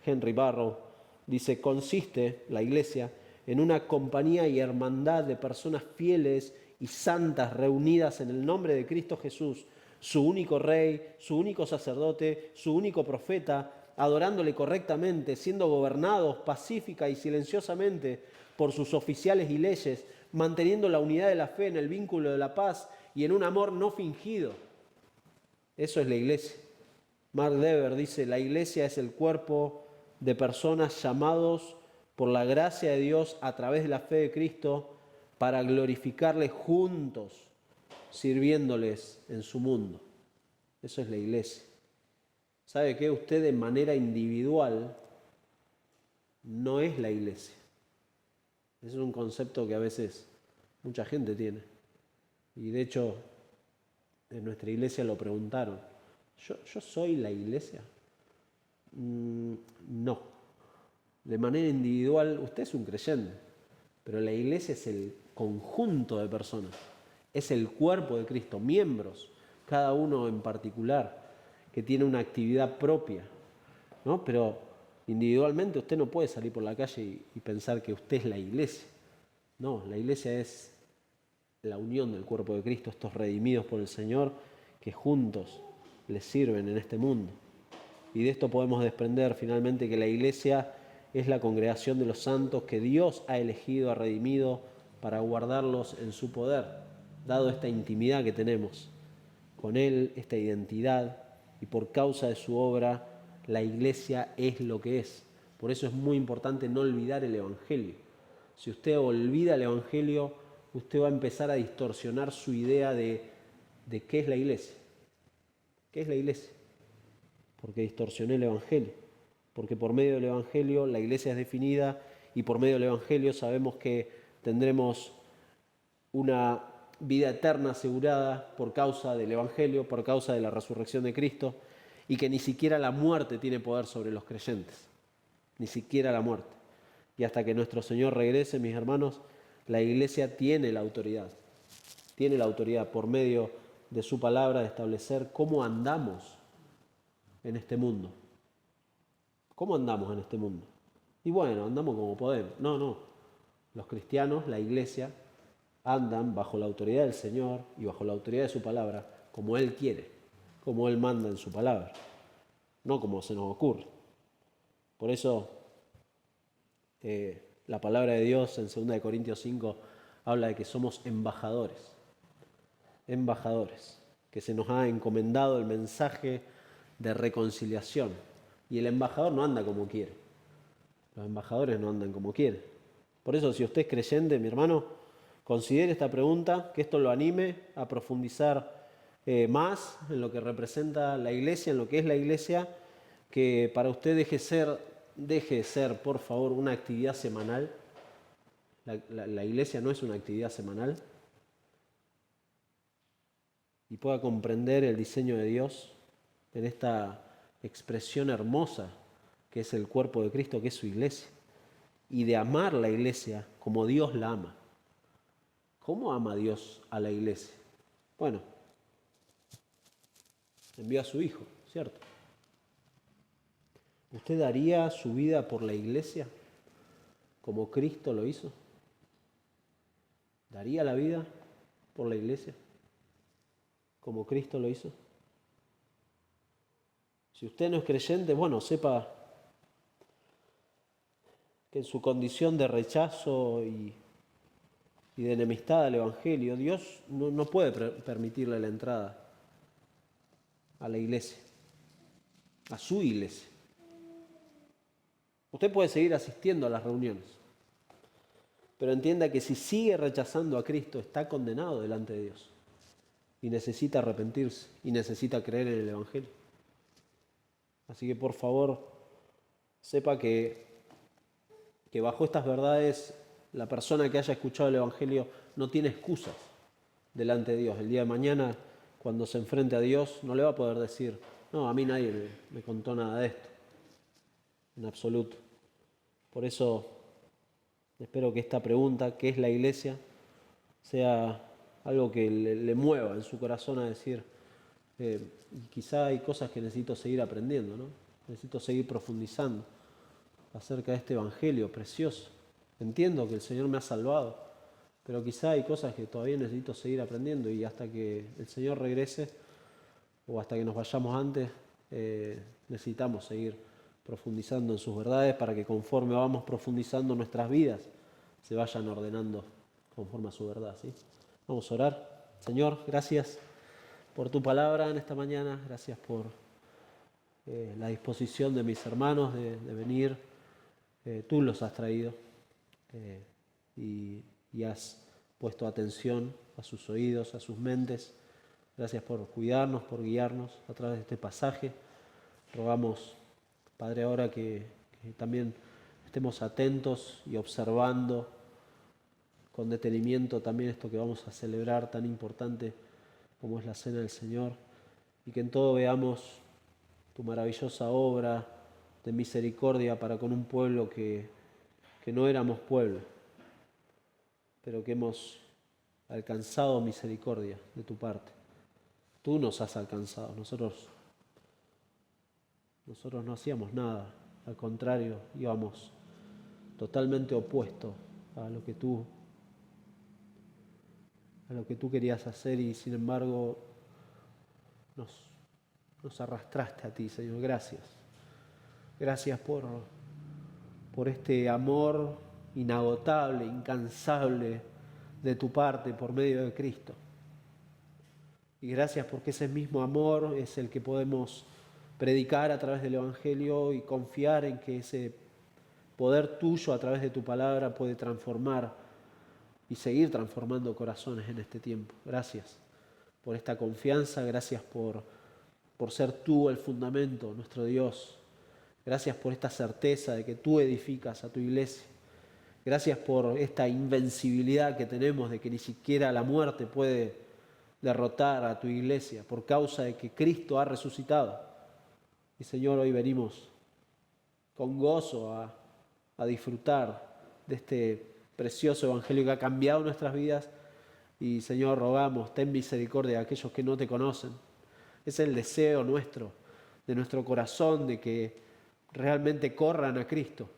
Henry Barrow, dice, consiste la iglesia en una compañía y hermandad de personas fieles y santas reunidas en el nombre de Cristo Jesús, su único Rey, su único sacerdote, su único profeta, adorándole correctamente, siendo gobernados pacífica y silenciosamente por sus oficiales y leyes, manteniendo la unidad de la fe en el vínculo de la paz y en un amor no fingido. Eso es la iglesia. Mark Dever dice, la iglesia es el cuerpo de personas llamados por la gracia de Dios a través de la fe de Cristo para glorificarle juntos, sirviéndoles en su mundo. Eso es la iglesia. ¿Sabe qué? Usted de manera individual no es la iglesia. Ese es un concepto que a veces mucha gente tiene. Y de hecho, en nuestra iglesia lo preguntaron. ¿Yo soy la iglesia? No. De manera individual, usted es un creyente, pero la iglesia es el conjunto de personas. Es el cuerpo de Cristo, miembros, cada uno en particular, que tiene una actividad propia, ¿no? Pero individualmente usted no puede salir por la calle y pensar que usted es la iglesia. No, la iglesia es la unión del cuerpo de Cristo, estos redimidos por el Señor que juntos les sirven en este mundo. Y de esto podemos desprender finalmente que la iglesia es la congregación de los santos que Dios ha elegido, ha redimido para guardarlos en su poder, dado esta intimidad que tenemos con Él, esta identidad, y por causa de su obra, la iglesia es lo que es. Por eso es muy importante no olvidar el Evangelio. Si usted olvida el Evangelio, usted va a empezar a distorsionar su idea de qué es la iglesia. ¿Qué es la iglesia? Porque distorsioné el Evangelio. Porque por medio del Evangelio la iglesia es definida y por medio del Evangelio sabemos que tendremos una vida eterna asegurada por causa del Evangelio, por causa de la resurrección de Cristo, y que ni siquiera la muerte tiene poder sobre los creyentes, ni siquiera la muerte. Y hasta que nuestro Señor regrese, mis hermanos, la iglesia tiene la autoridad por medio de su palabra de establecer cómo andamos en este mundo. ¿Cómo andamos en este mundo? Y bueno, andamos como podemos. No. Los cristianos, la iglesia, andan bajo la autoridad del Señor y bajo la autoridad de su palabra, como Él quiere, como Él manda en su palabra, no como se nos ocurre. Por eso la palabra de Dios en 2 Corintios 5 habla de que somos embajadores, que se nos ha encomendado el mensaje de reconciliación. Y el embajador no anda como quiere. Los embajadores no andan como quieren. Por eso, si usted es creyente, mi hermano, considere esta pregunta, que esto lo anime a profundizar más en lo que representa la iglesia, en lo que es la iglesia, que para usted deje de ser, por favor, una actividad semanal. La iglesia no es una actividad semanal. Y pueda comprender el diseño de Dios en esta expresión hermosa que es el cuerpo de Cristo, que es su iglesia, y de amar la iglesia como Dios la ama. ¿Cómo ama Dios a la iglesia? Bueno, envió a su Hijo, ¿cierto? ¿Usted daría su vida por la iglesia como Cristo lo hizo? ¿Daría la vida por la iglesia como Cristo lo hizo? Si usted no es creyente, bueno, sepa que en su condición de rechazo y de enemistad al Evangelio, Dios no puede permitirle la entrada a la iglesia, a su iglesia. Usted puede seguir asistiendo a las reuniones, pero entienda que si sigue rechazando a Cristo, está condenado delante de Dios y necesita arrepentirse y necesita creer en el Evangelio. Así que por favor, sepa que bajo estas verdades la persona que haya escuchado el Evangelio no tiene excusas delante de Dios. El día de mañana, cuando se enfrente a Dios, no le va a poder decir, no, a mí nadie me contó nada de esto, en absoluto. Por eso espero que esta pregunta, ¿qué es la iglesia?, sea algo que le mueva en su corazón a decir, quizá hay cosas que necesito seguir aprendiendo, ¿no? Necesito seguir profundizando acerca de este Evangelio precioso. Entiendo que el Señor me ha salvado, pero quizá hay cosas que todavía necesito seguir aprendiendo y hasta que el Señor regrese o hasta que nos vayamos antes, necesitamos seguir profundizando en sus verdades para que conforme vamos profundizando nuestras vidas se vayan ordenando conforme a su verdad, ¿sí? Vamos a orar. Señor, gracias por tu palabra en esta mañana, gracias por la disposición de mis hermanos de venir. Tú los has traído y has puesto atención a sus oídos, a sus mentes. Gracias por cuidarnos, por guiarnos a través de este pasaje. Rogamos, Padre, ahora que también estemos atentos y observando con detenimiento también esto que vamos a celebrar tan importante como es la Cena del Señor, y que en todo veamos tu maravillosa obra de misericordia para con un pueblo que no éramos pueblo, pero que hemos alcanzado misericordia de tu parte. Tú nos has alcanzado, nosotros no hacíamos nada, al contrario, íbamos totalmente opuesto a lo que tú querías hacer y sin embargo nos arrastraste a ti, Señor. Gracias. Gracias por este amor inagotable, incansable de tu parte por medio de Cristo. Y gracias porque ese mismo amor es el que podemos predicar a través del Evangelio y confiar en que ese poder tuyo a través de tu palabra puede transformar y seguir transformando corazones en este tiempo. Gracias por esta confianza, gracias por ser tú el fundamento, nuestro Dios. Gracias por esta certeza de que tú edificas a tu iglesia. Gracias por esta invencibilidad que tenemos de que ni siquiera la muerte puede derrotar a tu iglesia por causa de que Cristo ha resucitado. Y Señor, hoy venimos con gozo a disfrutar de este precioso Evangelio que ha cambiado nuestras vidas. Y Señor, rogamos, ten misericordia de aquellos que no te conocen. Es el deseo nuestro, de nuestro corazón, de que realmente corran a Cristo.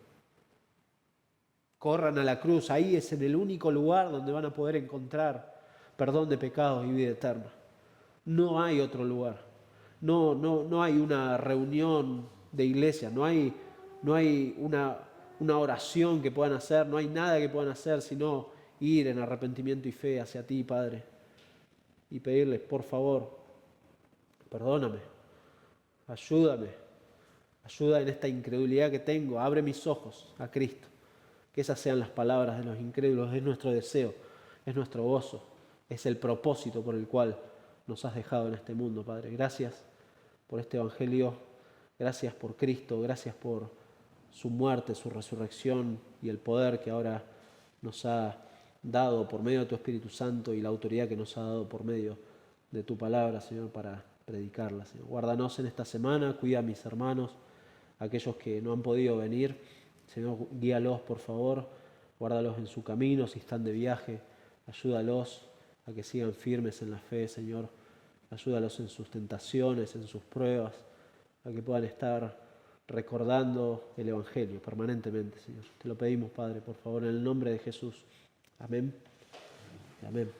Corran a la cruz. Ahí es en el único lugar donde van a poder encontrar perdón de pecados y vida eterna. No hay otro lugar. No hay una reunión de iglesia. No hay una oración que puedan hacer. No hay nada que puedan hacer sino ir en arrepentimiento y fe hacia ti, Padre. Y pedirles, por favor, perdóname. Ayúdame. Ayuda en esta incredulidad que tengo. Abre mis ojos a Cristo. Que esas sean las palabras de los incrédulos. Es nuestro deseo, es nuestro gozo, es el propósito por el cual nos has dejado en este mundo, Padre. Gracias por este Evangelio, gracias por Cristo, gracias por su muerte, su resurrección y el poder que ahora nos ha dado por medio de tu Espíritu Santo y la autoridad que nos ha dado por medio de tu palabra, Señor, para predicarla, Señor. Guárdanos en esta semana, cuida a mis hermanos, aquellos que no han podido venir. Señor, guíalos, por favor, guárdalos en su camino, si están de viaje, ayúdalos a que sigan firmes en la fe, Señor. Ayúdalos en sus tentaciones, en sus pruebas, a que puedan estar recordando el Evangelio permanentemente, Señor. Te lo pedimos, Padre, por favor, en el nombre de Jesús. Amén. Amén.